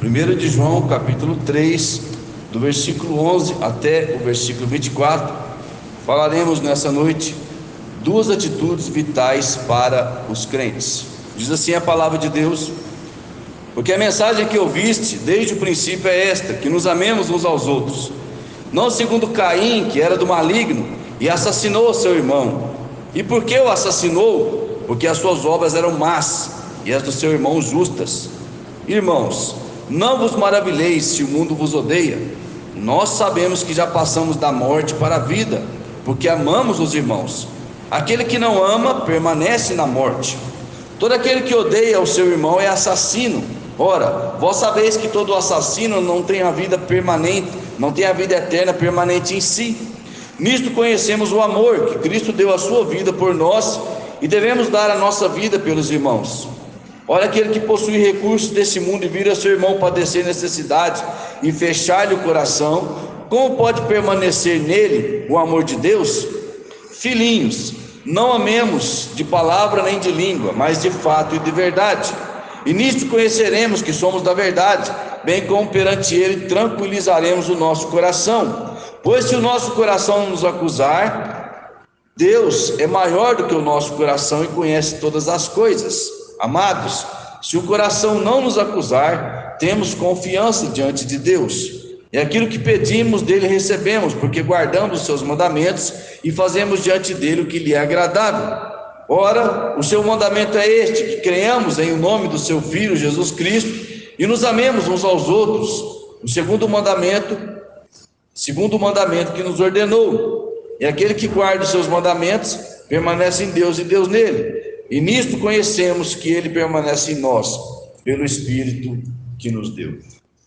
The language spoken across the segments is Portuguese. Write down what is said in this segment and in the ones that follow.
1 de João, capítulo 3, do versículo 11 até o versículo 24, falaremos nessa noite duas atitudes vitais para os crentes. Diz assim a palavra de Deus: porque a mensagem que ouviste desde o princípio é esta, que nos amemos uns aos outros, não segundo Caim, que era do maligno e assassinou seu irmão. E por que o assassinou? Porque as suas obras eram más e as do seu irmão justas. Irmãos, não vos maravilheis se o mundo vos odeia. Nós sabemos que já passamos da morte para a vida, porque amamos os irmãos. Aquele que não ama permanece na morte. Todo aquele que odeia o seu irmão é assassino. Ora, vós sabeis que todo assassino não tem a vida permanente, não tem a vida eterna permanente em si. Nisto conhecemos o amor, que Cristo deu a sua vida por nós, e devemos dar a nossa vida pelos irmãos. Olha, aquele que possui recursos desse mundo e vira seu irmão padecer necessidade e fechar-lhe o coração, como pode permanecer nele o amor de Deus? Filhinhos, não amemos de palavra nem de língua, mas de fato e de verdade. E nisto conheceremos que somos da verdade, bem como perante ele tranquilizaremos o nosso coração. Pois se o nosso coração nos acusar, Deus é maior do que o nosso coração e conhece todas as coisas. Amados, se o coração não nos acusar, temos confiança diante de Deus. E aquilo que pedimos dele recebemos, porque guardamos os seus mandamentos e fazemos diante dele o que lhe é agradável. Ora, o seu mandamento é este, que creiamos em o nome do seu Filho Jesus Cristo e nos amemos uns aos outros. O segundo mandamento que nos ordenou. E aquele que guarda os seus mandamentos permanece em Deus e Deus nele. E nisto conhecemos que ele permanece em nós, pelo Espírito que nos deu.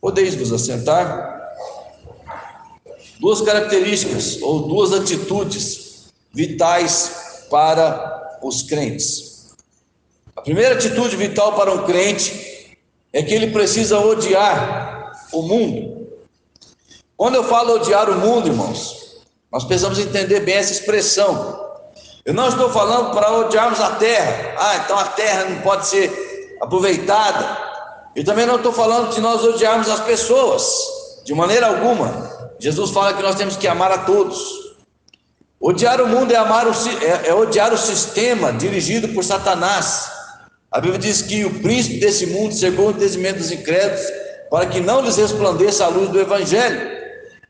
Podeis vos assentar? Duas características ou duas atitudes vitais para os crentes. A primeira atitude vital para um crente é que ele precisa odiar o mundo. Quando eu falo odiar o mundo, irmãos, nós precisamos entender bem essa expressão. Eu não estou falando para odiarmos a terra. Então a terra não pode ser aproveitada. Eu também não estou falando de nós odiarmos as pessoas, de maneira alguma. Jesus fala que nós temos que amar a todos. Odiar o mundo é odiar o sistema dirigido por Satanás. A Bíblia diz que o príncipe desse mundo cegou o entendimento dos incrédulos para que não lhes resplandeça a luz do Evangelho.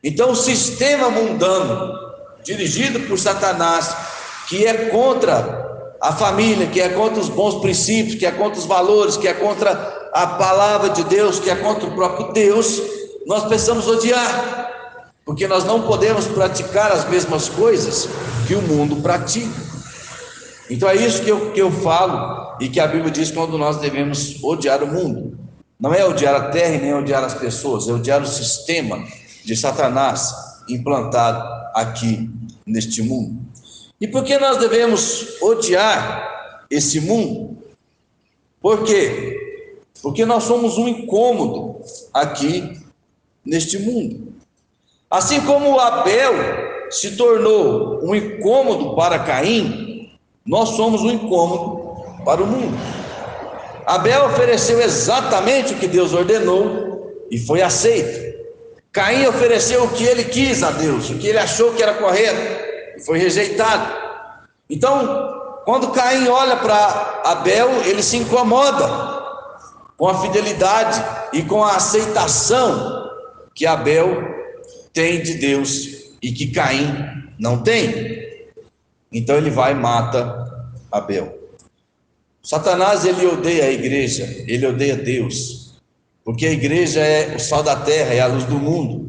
Então o sistema mundano dirigido por Satanás, que é contra a família, que é contra os bons princípios, que é contra os valores, que é contra a palavra de Deus, que é contra o próprio Deus, nós precisamos odiar, porque nós não podemos praticar as mesmas coisas que o mundo pratica. Então é isso que eu falo, e que a Bíblia diz quando nós devemos odiar o mundo. Não é odiar a terra e nem odiar as pessoas, é odiar o sistema de Satanás implantado aqui neste mundo. E por que nós devemos odiar esse mundo? Por quê? Porque nós somos um incômodo aqui neste mundo. Assim como Abel se tornou um incômodo para Caim, nós somos um incômodo para o mundo. Abel ofereceu exatamente o que Deus ordenou e foi aceito. Caim ofereceu o que ele quis a Deus, o que ele achou que era correto, e foi rejeitado. Então, quando Caim olha para Abel, ele se incomoda com a fidelidade e com a aceitação que Abel tem de Deus e que Caim não tem. Então ele vai e mata Abel. Satanás, ele odeia a igreja, ele odeia Deus, porque a igreja é o sal da terra, é a luz do mundo.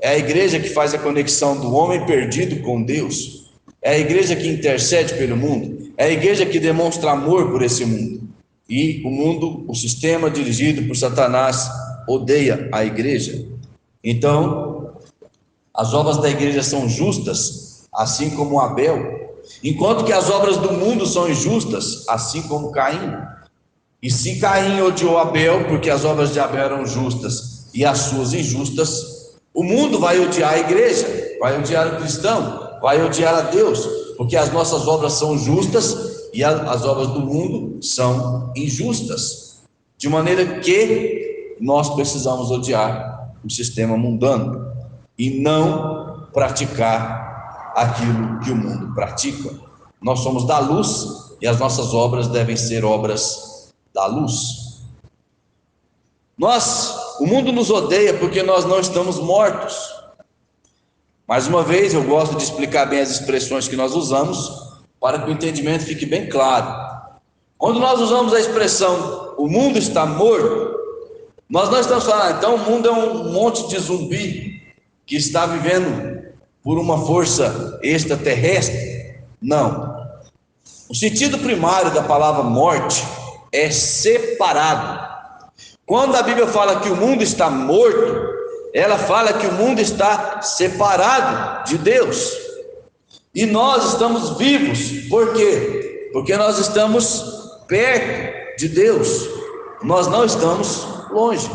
É a igreja que faz a conexão do homem perdido com Deus. É a igreja que intercede pelo mundo. É a igreja que demonstra amor por esse mundo. E o mundo, o sistema dirigido por Satanás, odeia a igreja. Então, as obras da igreja são justas, assim como Abel, enquanto que as obras do mundo são injustas, assim como Caim. E se Caim odiou Abel, porque as obras de Abel eram justas e as suas injustas, o mundo vai odiar a igreja, vai odiar o cristão, vai odiar a Deus, porque as nossas obras são justas e as obras do mundo são injustas. De maneira que nós precisamos odiar o sistema mundano e não praticar aquilo que o mundo pratica. Nós somos da luz e as nossas obras devem ser obras da luz. O mundo nos odeia porque nós não estamos mortos. Mais uma vez, eu gosto de explicar bem as expressões que nós usamos para que o entendimento fique bem claro. Quando nós usamos a expressão o mundo está morto, nós não estamos falando, então o mundo é um monte de zumbi que está vivendo por uma força extraterrestre. Não. O sentido primário da palavra morte é separado. Quando a Bíblia fala que o mundo está morto, ela fala que o mundo está separado de Deus. E nós estamos vivos. Por quê? Porque nós estamos perto de Deus. Nós não estamos longe.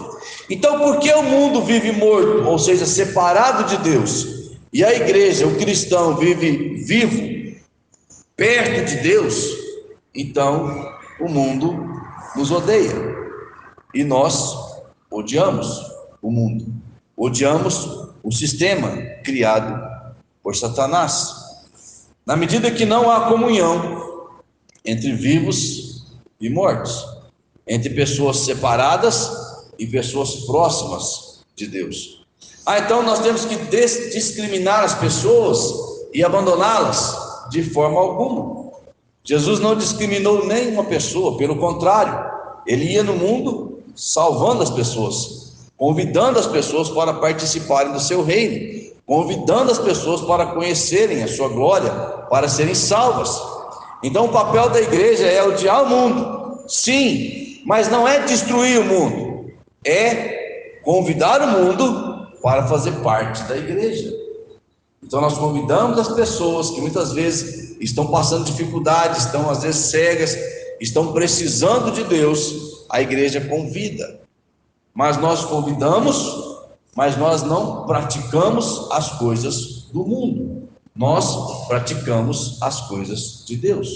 Então, por que o mundo vive morto, ou seja, separado de Deus, e a igreja, o cristão, vive vivo, perto de Deus? Então, o mundo nos odeia. E nós odiamos o mundo. Odiamos o sistema criado por Satanás. Na medida que não há comunhão entre vivos e mortos, entre pessoas separadas e pessoas próximas de Deus. Então nós temos que discriminar as pessoas e abandoná-las de forma alguma. Jesus não discriminou nenhuma pessoa, pelo contrário, ele ia no mundo salvando as pessoas, convidando as pessoas para participarem do seu reino, convidando as pessoas para conhecerem a sua glória, para serem salvas. Então o papel da igreja é odiar o mundo, sim, mas não é destruir o mundo, é convidar o mundo para fazer parte da igreja. Então nós convidamos as pessoas que muitas vezes estão passando dificuldades, estão às vezes cegas, estão precisando de Deus. A igreja convida, mas nós convidamos, mas nós não praticamos as coisas do mundo. Nós praticamos as coisas de Deus.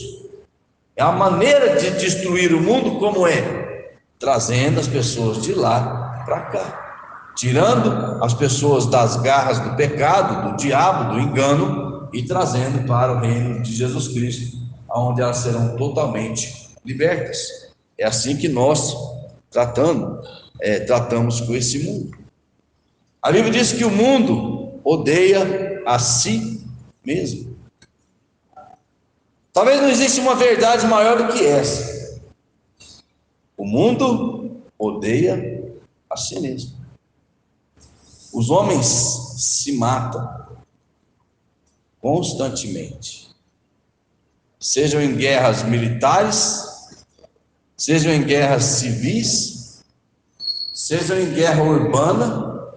É a maneira de destruir o mundo, como é? Trazendo as pessoas de lá para cá, tirando as pessoas das garras do pecado, do diabo, do engano, e trazendo para o reino de Jesus Cristo, onde elas serão totalmente libertas. É assim que nós tratamos com esse mundo. A Bíblia diz que o mundo odeia a si mesmo. Talvez não exista uma verdade maior do que essa. O mundo odeia a si mesmo. Os homens se matam constantemente, sejam em guerras militares, sejam em guerras civis, sejam em guerra urbana,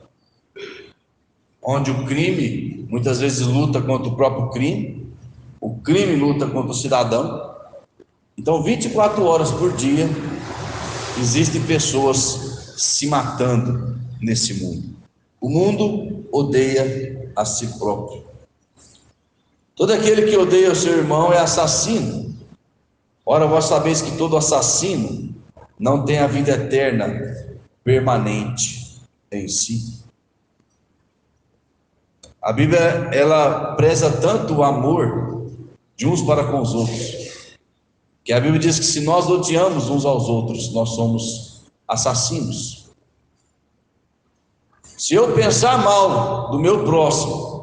onde o crime muitas vezes luta contra o próprio crime, o crime luta contra o cidadão. Então 24 horas por dia existem pessoas se matando nesse mundo. O mundo odeia a si próprio. Todo aquele que odeia o seu irmão é assassino. Ora, vós sabeis que todo assassino não tem a vida eterna permanente em si. A Bíblia, ela preza tanto o amor de uns para com os outros, que a Bíblia diz que se nós odiamos uns aos outros, nós somos assassinos. Se eu pensar mal do meu próximo,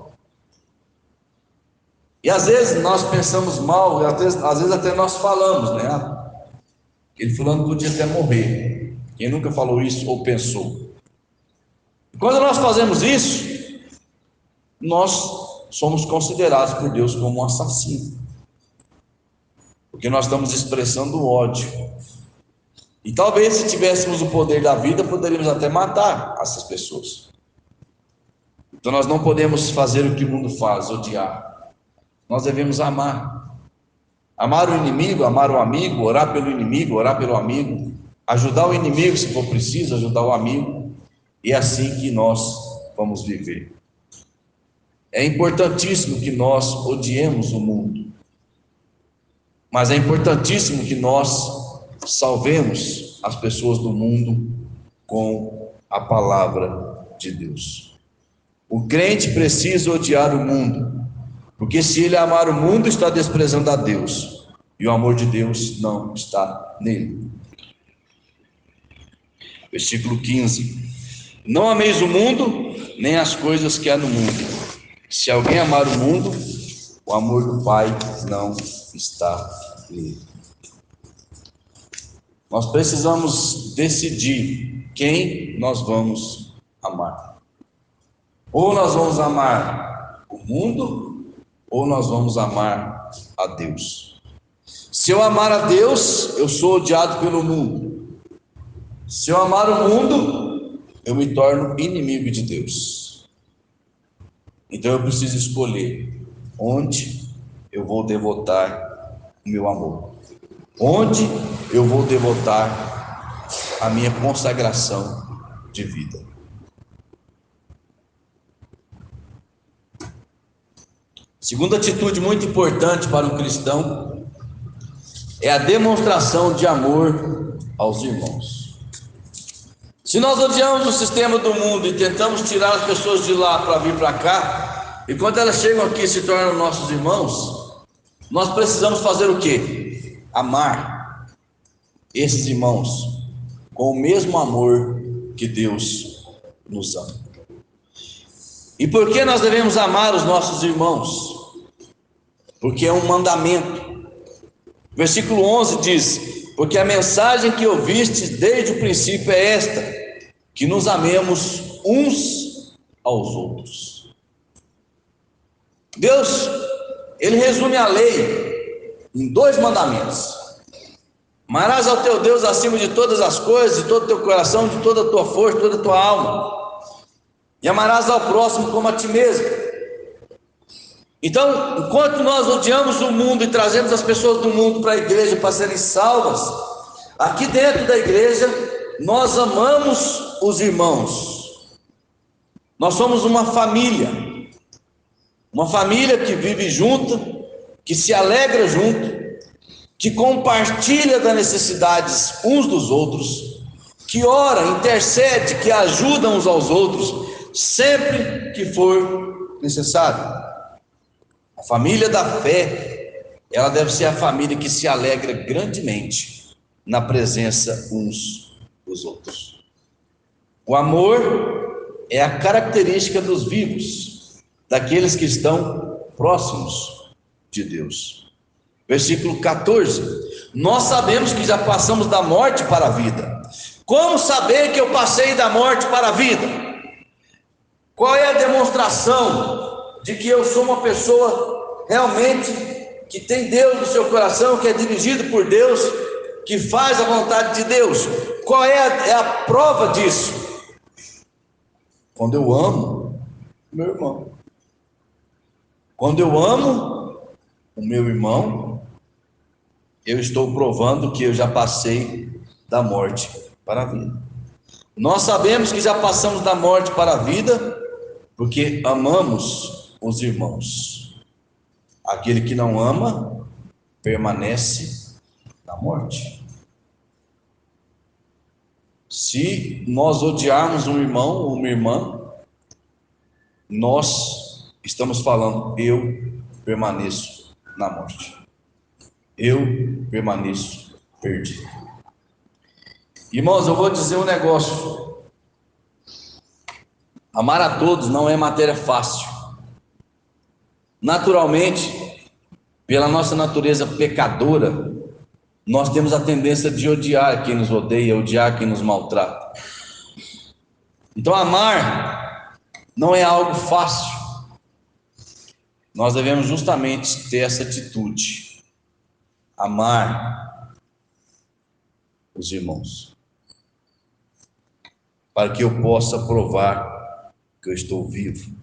e às vezes nós pensamos mal, e às vezes até nós falamos, né? Aquele fulano podia até morrer. Quem nunca falou isso ou pensou? E quando nós fazemos isso, nós somos considerados por Deus como um assassino, porque nós estamos expressando ódio. E talvez, se tivéssemos o poder da vida, poderíamos até matar essas pessoas. Então nós não podemos fazer o que o mundo faz, odiar. Nós devemos amar. Amar o inimigo, amar o amigo, orar pelo inimigo, orar pelo amigo, ajudar o inimigo se for preciso, ajudar o amigo. E é assim que nós vamos viver. É importantíssimo que nós odiemos o mundo, mas é importantíssimo que nós salvemos as pessoas do mundo com a palavra de Deus. O crente precisa odiar o mundo, porque se ele amar o mundo, está desprezando a Deus, e o amor de Deus não está nele. Versículo 15: não ameis o mundo, nem as coisas que há no mundo. Se alguém amar o mundo, o amor do Pai não está nele. Nós precisamos decidir quem nós vamos amar. Ou nós vamos amar o mundo, ou nós vamos amar a Deus. Se eu amar a Deus, eu sou odiado pelo mundo. Se eu amar o mundo, eu me torno inimigo de Deus. Então eu preciso escolher onde eu vou devotar o meu amor, onde eu vou devotar a minha consagração de vida. Segunda atitude muito importante para um cristão é a demonstração de amor aos irmãos. Se nós odiamos o sistema do mundo e tentamos tirar as pessoas de lá para vir para cá, e quando elas chegam aqui e se tornam nossos irmãos, nós precisamos fazer o quê? Amar esses irmãos com o mesmo amor que Deus nos ama. E por que nós devemos amar os nossos irmãos? Porque é um mandamento. Versículo 11 diz: porque a mensagem que ouvistes desde o princípio é esta, que nos amemos uns aos outros. Deus, Ele resume a lei em 2 mandamentos: amarás ao teu Deus acima de todas as coisas, de todo o teu coração, de toda a tua força, de toda a tua alma, e amarás ao próximo como a ti mesmo. Então, enquanto nós odiamos o mundo e trazemos as pessoas do mundo para a igreja para serem salvas, aqui dentro da igreja nós amamos os irmãos. Nós somos uma família que vive junto, que se alegra junto, que compartilha das necessidades uns dos outros, que ora, intercede, que ajuda uns aos outros sempre que for necessário. A família da fé, ela deve ser a família que se alegra grandemente na presença uns dos outros. O amor é a característica dos vivos, daqueles que estão próximos de Deus. Versículo 14: nós sabemos que já passamos da morte para a vida. Como saber que eu passei da morte para a vida? Qual é a demonstração de que eu sou uma pessoa realmente que tem Deus no seu coração, que é dirigido por Deus, que faz a vontade de Deus? Qual é a prova disso? Quando eu amo meu irmão. Quando eu amo o meu irmão, eu estou provando que eu já passei da morte para a vida. Nós sabemos que já passamos da morte para a vida porque amamos os irmãos. Aquele que não ama permanece na morte. Se nós odiarmos um irmão ou uma irmã, nós estamos falando: eu permaneço na morte, eu permaneço perdido. Irmãos, eu vou dizer um negócio: amar a todos não é matéria fácil. Naturalmente, pela nossa natureza pecadora, nós temos a tendência de odiar quem nos odeia, odiar quem nos maltrata. Então, amar não é algo fácil. Nós devemos justamente ter essa atitude: amar os irmãos, para que eu possa provar que eu estou vivo.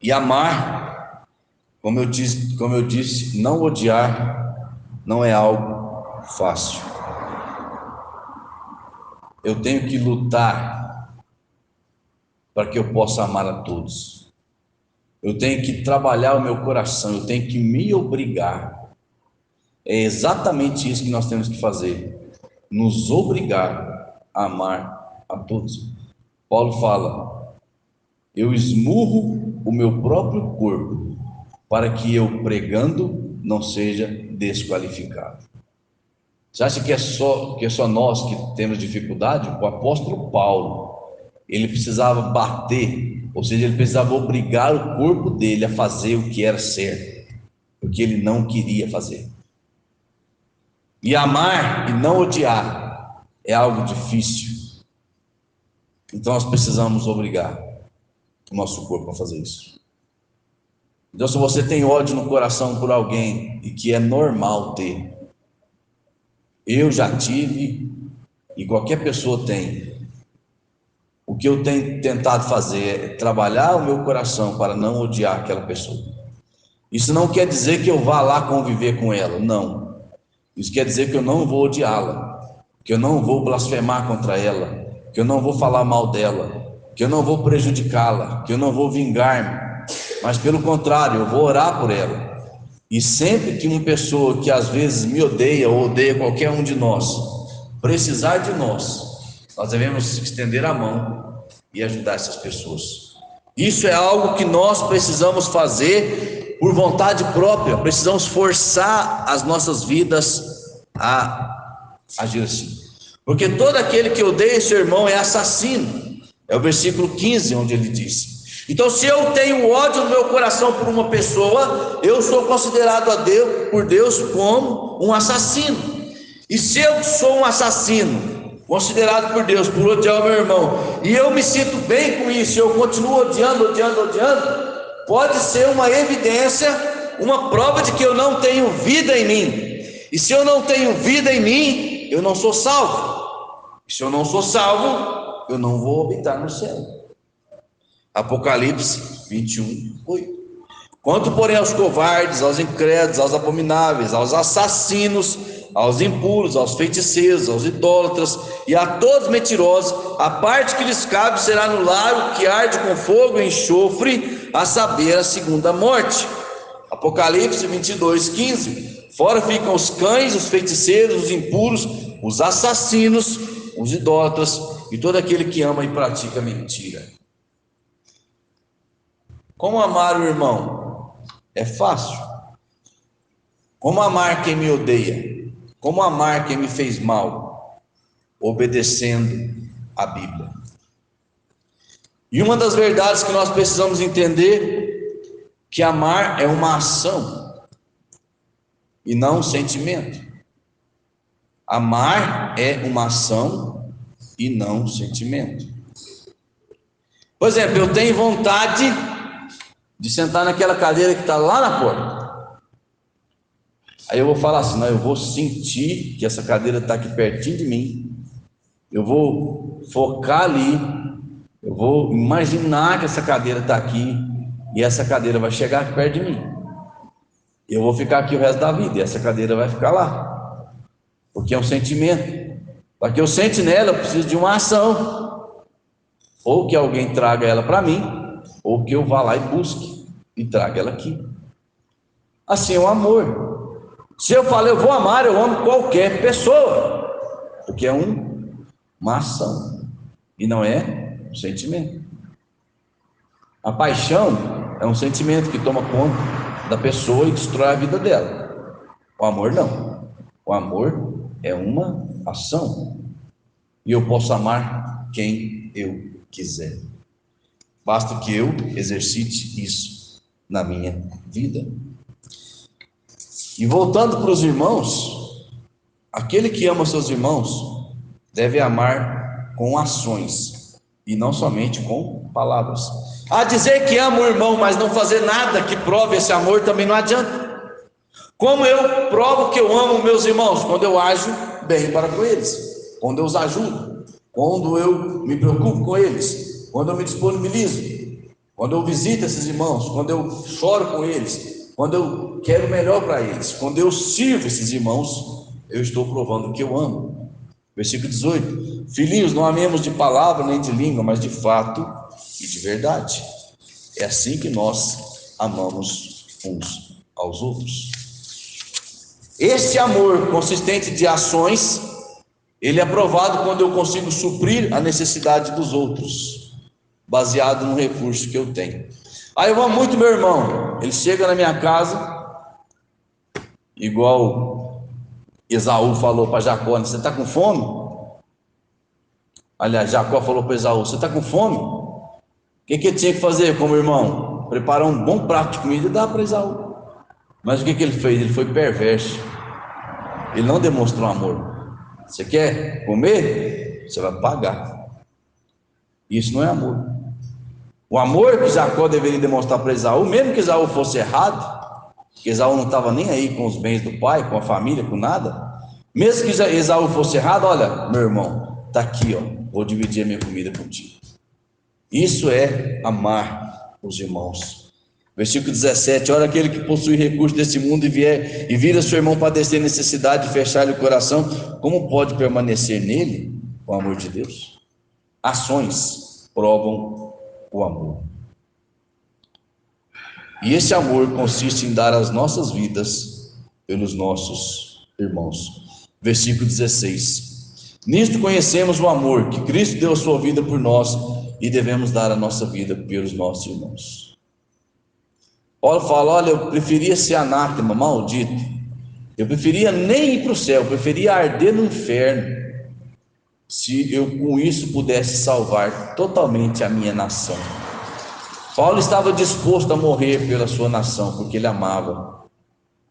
E amar, como eu disse, não odiar não é algo fácil. Eu tenho que lutar para que eu possa amar a todos. Eu tenho que trabalhar o meu coração, eu tenho que me obrigar. É exatamente isso que nós temos que fazer: nos obrigar a amar a todos. Paulo fala: eu esmurro o meu próprio corpo, para que eu pregando não seja desqualificado. Você acha que é só nós que temos dificuldade? O apóstolo Paulo, ele precisava bater, ou seja, ele precisava obrigar o corpo dele a fazer o que era certo, o que ele não queria fazer. E amar e não odiar é algo difícil. Então nós precisamos obrigar o nosso corpo a fazer isso. Então, se você tem ódio no coração por alguém, e que é normal ter, eu já tive, e qualquer pessoa tem, o que eu tenho tentado fazer é trabalhar o meu coração para não odiar aquela pessoa. Isso não quer dizer que eu vá lá conviver com ela, não. Isso quer dizer que eu não vou odiá-la, que eu não vou blasfemar contra ela, que eu não vou falar mal dela, que eu não vou prejudicá-la, que eu não vou vingar-me, mas pelo contrário, eu vou orar por ela. E sempre que uma pessoa que às vezes me odeia ou odeia qualquer um de nós precisar de nós devemos estender a mão e ajudar essas pessoas. Isso é algo que nós precisamos fazer por vontade própria. Precisamos forçar as nossas vidas a agir assim, porque todo aquele que odeia seu irmão é assassino. É o versículo 15 onde ele diz. Então, se eu tenho ódio no meu coração por uma pessoa, eu sou considerado por Deus como um assassino. E se eu sou um assassino, considerado por Deus por odiar o meu irmão, e eu me sinto bem com isso, eu continuo odiando, pode ser uma evidência, uma prova de que eu não tenho vida em mim. E se eu não tenho vida em mim, eu não sou salvo. E se eu não sou salvo, eu não vou habitar no céu. Apocalipse 21:8. Quanto, porém, aos covardes, aos incrédulos, aos abomináveis, aos assassinos, aos impuros, aos feiticeiros, aos idólatras e a todos mentirosos, a parte que lhes cabe será no lago que arde com fogo e enxofre, a saber, a segunda morte. Apocalipse 22:15. Fora ficam os cães, os feiticeiros, os impuros, os assassinos, os idólatras e todo aquele que ama e pratica mentira. Como amar o irmão? É fácil. Como amar quem me odeia? Como amar quem me fez mal? Obedecendo a Bíblia. E uma das verdades que nós precisamos entender, que amar é uma ação e não um sentimento. Amar é uma ação e não um sentimento. Por exemplo, eu tenho vontade de sentar naquela cadeira que está lá na porta. Aí eu vou falar assim: não, eu vou sentir que essa cadeira está aqui pertinho de mim, eu vou focar ali, eu vou imaginar que essa cadeira está aqui, e essa cadeira vai chegar aqui perto de mim, eu vou ficar aqui o resto da vida, e essa cadeira vai ficar lá, porque é um sentimento. Para que eu sente nela, eu preciso de uma ação, ou que alguém traga ela para mim, ou que eu vá lá e busque e traga ela aqui. Assim é o amor. Se eu falo eu vou amar, eu amo qualquer pessoa, porque é uma ação e não é um sentimento. A paixão é um sentimento que toma conta da pessoa e destrói a vida dela. O amor não. O amor é uma ação, e eu posso amar quem eu quiser. Basta que eu exercite isso na minha vida. E voltando para os irmãos, aquele que ama seus irmãos deve amar com ações e não somente com palavras. A dizer que ama o irmão, mas não fazer nada que prove esse amor também não adianta. Como eu provo que eu amo meus irmãos? Quando eu ajo bem para com eles, quando eu os ajudo, quando eu me preocupo com eles, quando eu me disponibilizo, quando eu visito esses irmãos, quando eu choro com eles, quando eu quero o melhor para eles, quando eu sirvo esses irmãos, eu estou provando que eu amo. Versículo 18: filhinhos, não amemos de palavra nem de língua, mas de fato e de verdade. É assim que nós amamos uns aos outros. Esse amor consistente de ações Ele é aprovado quando eu consigo suprir a necessidade dos outros, baseado no recurso que eu tenho. Aí eu amo muito meu irmão, ele chega na minha casa, igual Esaú falou para Jacó: você está com fome? Aliás, Jacó falou para Esaú: você está com fome? O que ele tinha que fazer como irmão? Preparar um bom prato de comida e dar para Esaú. Mas o que ele fez? Ele foi perverso, ele não demonstrou amor. Você quer comer? Você vai pagar. Isso não é amor. O amor que Jacó deveria demonstrar para Esaú, mesmo que Esaú fosse errado, que Esaú não estava nem aí com os bens do pai, com a família, com nada, mesmo que Esaú fosse errado: olha, meu irmão, está aqui, ó, vou dividir a minha comida contigo. Isso é amar os irmãos. Versículo 17: ora, aquele que possui recursos desse mundo e vier e vira seu irmão padecer necessidade e fechar-lhe o coração, como pode permanecer nele o amor de Deus? Ações provam o amor. E esse amor consiste em dar as nossas vidas pelos nossos irmãos. Versículo 16: nisto conhecemos o amor, que Cristo deu a sua vida por nós, e devemos dar a nossa vida pelos nossos irmãos. Paulo fala: olha, eu preferia ser anátema, maldito, eu preferia nem ir para o céu, eu preferia arder no inferno, se eu com isso pudesse salvar totalmente a minha nação. Paulo estava disposto a morrer pela sua nação, porque ele amava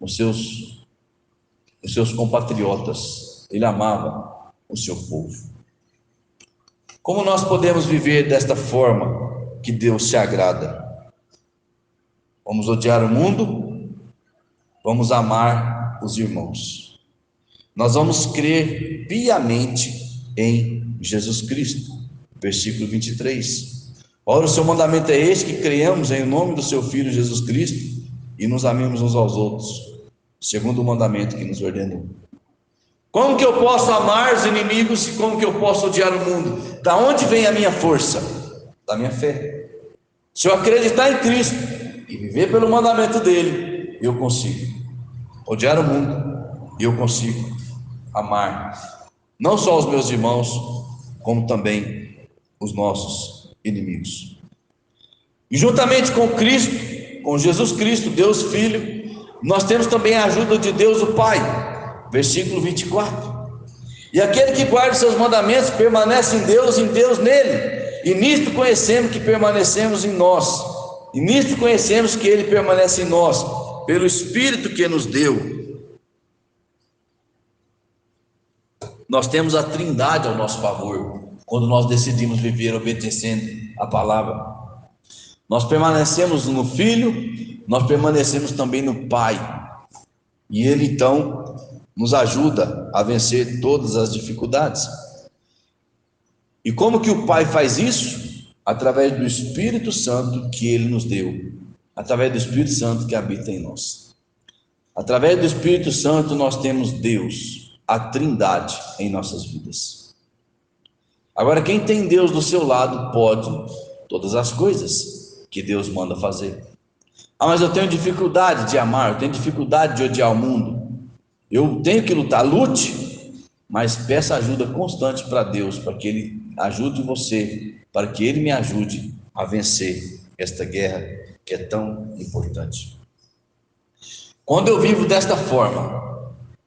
os seus compatriotas, ele amava o seu povo. Como nós podemos viver desta forma que Deus se agrada? Vamos odiar o mundo, vamos amar os irmãos. Nós vamos crer piamente em Jesus Cristo. Versículo 23: ora, o seu mandamento é este, que creiamos em nome do seu Filho Jesus Cristo e nos amemos uns aos outros, segundo o mandamento que nos ordenou. Como que eu posso amar os inimigos e como que eu posso odiar o mundo? Da onde vem a minha força? Da minha fé. Se eu acreditar em Cristo e viver pelo mandamento dele, eu consigo odiar o mundo e eu consigo amar não só os meus irmãos, como também os nossos inimigos. E juntamente com Cristo, com Jesus Cristo, Deus Filho, nós temos também a ajuda de Deus o Pai. Versículo 24: e aquele que guarda os seus mandamentos permanece em Deus nele, e nisto conhecemos que permanecemos em nós, e nisto conhecemos que ele permanece em nós, pelo Espírito que nos deu. Nós temos a Trindade ao nosso favor, quando nós decidimos viver obedecendo a palavra. Nós permanecemos no Filho, nós permanecemos também no Pai, e ele então nos ajuda a vencer todas as dificuldades. E como que o Pai faz isso? Através do Espírito Santo que ele nos deu, através do Espírito Santo que habita em nós. Através do Espírito Santo nós temos Deus, a Trindade, em nossas vidas. Agora, quem tem Deus do seu lado pode todas as coisas que Deus manda fazer. Ah, mas eu tenho dificuldade de amar, eu tenho dificuldade de odiar o mundo. Eu tenho que lutar. Lute, mas peça ajuda constante para Deus, para que ele ajude você, para que ele me ajude a vencer esta guerra que é tão importante. Quando eu vivo desta forma,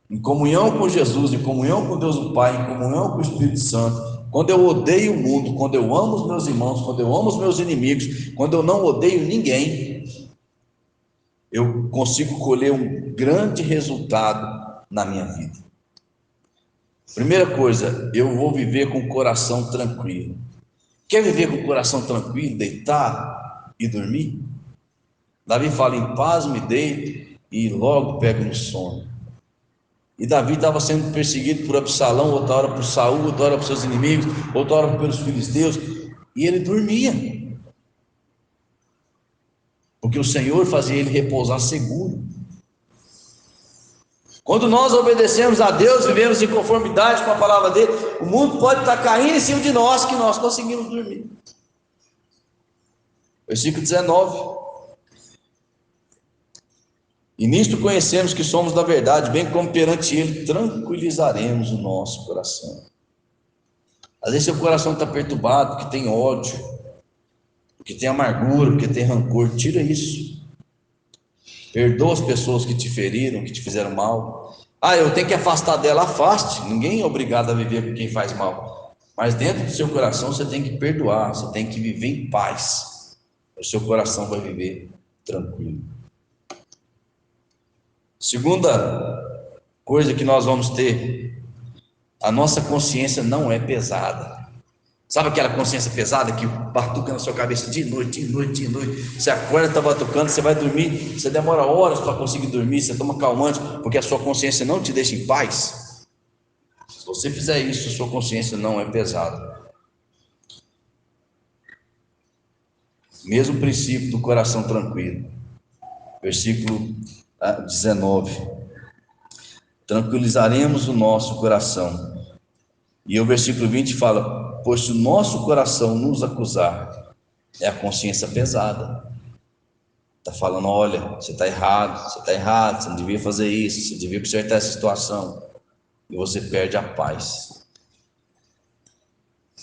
em comunhão com Jesus, em comunhão com Deus o Pai, em comunhão com o Espírito Santo, quando eu odeio o mundo, quando eu amo os meus irmãos, quando eu amo os meus inimigos, quando eu não odeio ninguém, eu consigo colher um grande resultado na minha vida. Primeira coisa, eu vou viver com o coração tranquilo. Quer viver com o coração tranquilo, deitar e dormir? Davi fala: em paz me deito e logo pego no sono. E Davi estava sendo perseguido por Absalão, outra hora por Saul, outra hora por seus inimigos, outra hora pelos filisteus, e ele dormia, porque o Senhor fazia ele repousar seguro. Quando nós obedecemos a Deus, vivemos em conformidade com a palavra dele, o mundo pode estar caindo em cima de nós, que nós conseguimos dormir. Versículo 19: e nisto conhecemos que somos da verdade, bem como perante ele tranquilizaremos o nosso coração. Às vezes seu coração está perturbado, porque tem ódio, porque tem amargura, porque tem rancor. Tira isso. Perdoa as pessoas que te feriram, que te fizeram mal. Eu tenho que afastar dela. Afaste. Ninguém é obrigado a viver com quem faz mal. Mas dentro do seu coração você tem que perdoar, você tem que viver em paz. O seu coração vai viver tranquilo. Segunda coisa que nós vamos ter: a nossa consciência não é pesada. Sabe aquela consciência pesada que batuca na sua cabeça de noite, de noite, de noite? Você acorda, está batucando, você vai dormir, você demora horas para conseguir dormir, você toma calmante, porque a sua consciência não te deixa em paz. Se você fizer isso, a sua consciência não é pesada. Mesmo princípio do coração tranquilo. Versículo 19. Tranquilizaremos o nosso coração. E o versículo 20 fala: pois se o nosso coração nos acusar, é a consciência pesada. Está falando: olha, você está errado, você não devia fazer isso, você devia consertar essa situação. E você perde a paz.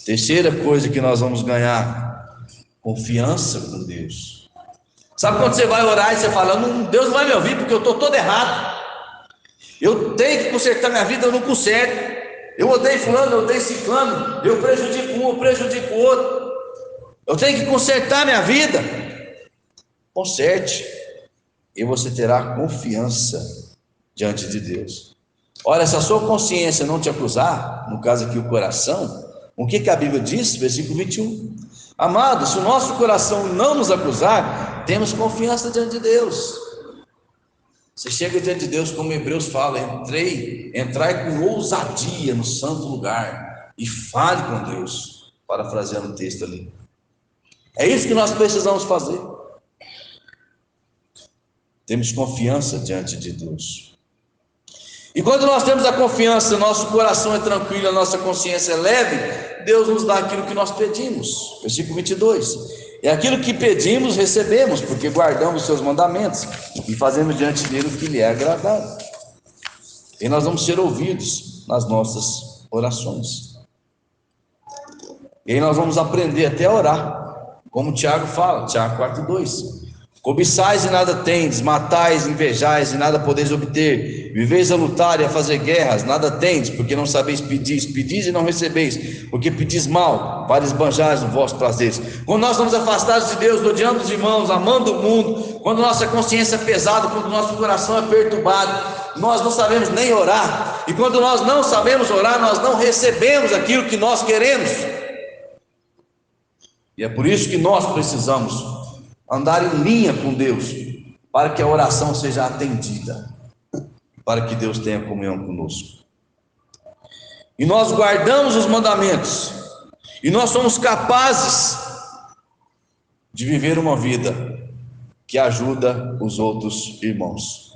Terceira coisa que nós vamos ganhar: confiança com Deus. Sabe quando você vai orar e você fala: Deus não vai me ouvir porque eu estou todo errado, eu tenho que consertar minha vida, eu não conserto, eu odeio fulano, eu odeio ciclano, eu prejudico um, eu prejudico o outro, eu tenho que consertar minha vida. Conserte, e você terá confiança diante de Deus. Olha, se a sua consciência não te acusar, no caso aqui o coração, o que a Bíblia diz? Versículo 21. Amados, se o nosso coração não nos acusar, temos confiança diante de Deus. Você chega diante de Deus, como Hebreus fala: entrai com ousadia no santo lugar e fale com Deus, parafraseando o texto ali. É isso que nós precisamos fazer. Temos confiança diante de Deus. E quando nós temos a confiança, nosso coração é tranquilo, a nossa consciência é leve, Deus nos dá aquilo que nós pedimos. Versículo 22. É aquilo que pedimos, recebemos, porque guardamos os seus mandamentos e fazemos diante dele o que lhe é agradável. E nós vamos ser ouvidos nas nossas orações. E aí nós vamos aprender até a orar, como Tiago fala, Tiago 4:2. Cobiçais e nada tendes, matais, invejais e nada podeis obter, viveis a lutar e a fazer guerras, nada tendes, porque não sabeis pedir, pedis e não recebeis, porque pedis mal, para esbanjares os vossos prazeres. Quando nós estamos afastados de Deus, odiando os irmãos, amando o mundo, quando nossa consciência é pesada, quando nosso coração é perturbado, nós não sabemos nem orar, e quando nós não sabemos orar, nós não recebemos aquilo que nós queremos. E é por isso que nós precisamos andar em linha com Deus, para que a oração seja atendida, para que Deus tenha comunhão conosco. E nós guardamos os mandamentos, e nós somos capazes de viver uma vida que ajuda os outros irmãos.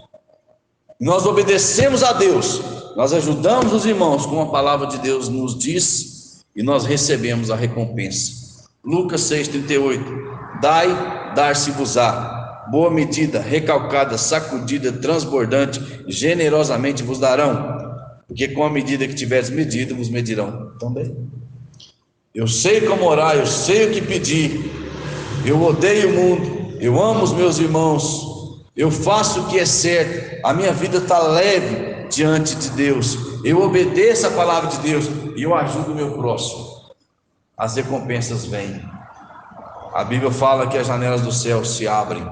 Nós obedecemos a Deus, nós ajudamos os irmãos, como a palavra de Deus nos diz, e nós recebemos a recompensa. Lucas 6:38. Dai, dar-se-vos-á, boa medida, recalcada, sacudida, transbordante, generosamente vos darão, porque com a medida que tiveres medido, vos medirão também. Eu sei como orar, eu sei o que pedir, eu odeio o mundo, eu amo os meus irmãos, eu faço o que é certo, a minha vida está leve diante de Deus, eu obedeço a palavra de Deus e eu ajudo o meu próximo. As recompensas vêm. A Bíblia fala que as janelas do céu se abrem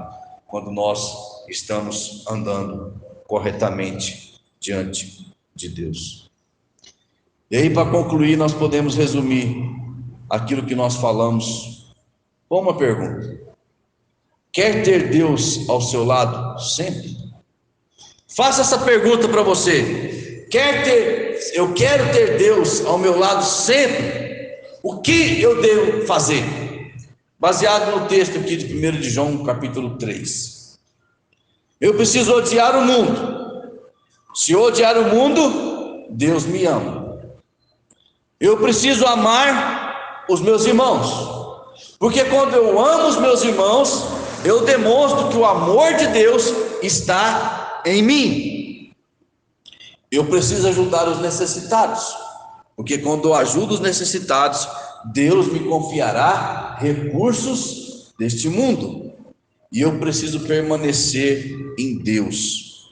quando nós estamos andando corretamente diante de Deus. E aí, para concluir, nós podemos resumir aquilo que nós falamos com uma pergunta: quer ter Deus ao seu lado sempre? Faça essa pergunta para você: eu quero ter Deus ao meu lado sempre? O que eu devo fazer? Baseado no texto aqui de 1 de João, capítulo 3. Eu preciso odiar o mundo. Se eu odiar o mundo, Deus me ama. Eu preciso amar os meus irmãos, porque quando eu amo os meus irmãos, eu demonstro que o amor de Deus está em mim. Eu preciso ajudar os necessitados, Porque quando eu ajudo os necessitados, Deus me confiará recursos deste mundo. E eu preciso permanecer em Deus.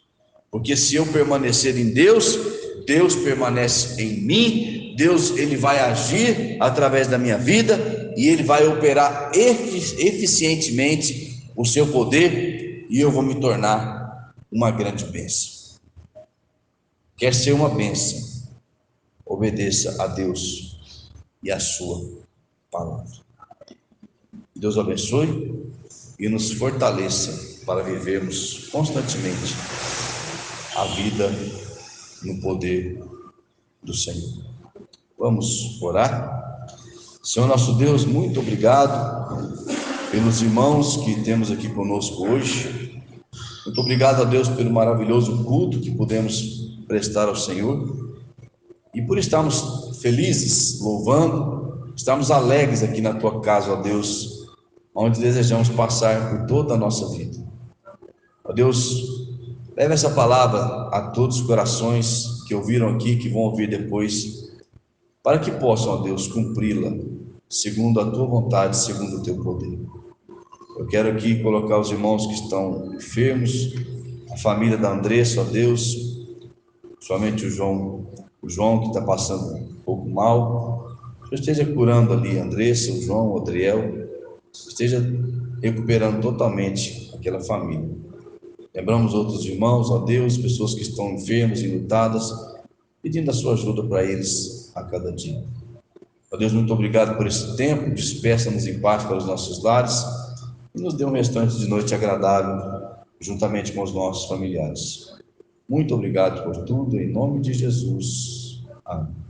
Porque se eu permanecer em Deus, Deus permanece em mim. Deus, ele vai agir através da minha vida e ele vai operar eficientemente o seu poder, e eu vou me tornar uma grande bênção. Quer ser uma bênção? Obedeça a Deus e a sua palavra. Deus abençoe e nos fortaleça para vivermos constantemente a vida no poder do Senhor. Vamos orar? Senhor nosso Deus, muito obrigado pelos irmãos que temos aqui conosco hoje. Muito obrigado a Deus pelo maravilhoso culto que pudemos prestar ao Senhor e por estarmos felizes, louvando, estarmos alegres aqui na tua casa, ó Deus, onde desejamos passar por toda a nossa vida. Ó Deus, leve essa palavra a todos os corações que ouviram aqui, que vão ouvir depois, para que possam, ó Deus, cumpri-la segundo a tua vontade, segundo o teu poder. Eu quero aqui colocar os irmãos que estão enfermos, a família da Andressa, ó Deus, somente o João que está passando um pouco mal. Que esteja curando ali a Andressa, o João, o Adriel, esteja recuperando totalmente aquela família. Lembramos outros irmãos, ó Deus, pessoas que estão enfermas e lutadas, pedindo a sua ajuda para eles a cada dia. Ó Deus, muito obrigado por esse tempo. Dispersa-nos em paz para os nossos lares e nos dê um restante de noite agradável, juntamente com os nossos familiares. Muito obrigado por tudo, em nome de Jesus. Amém.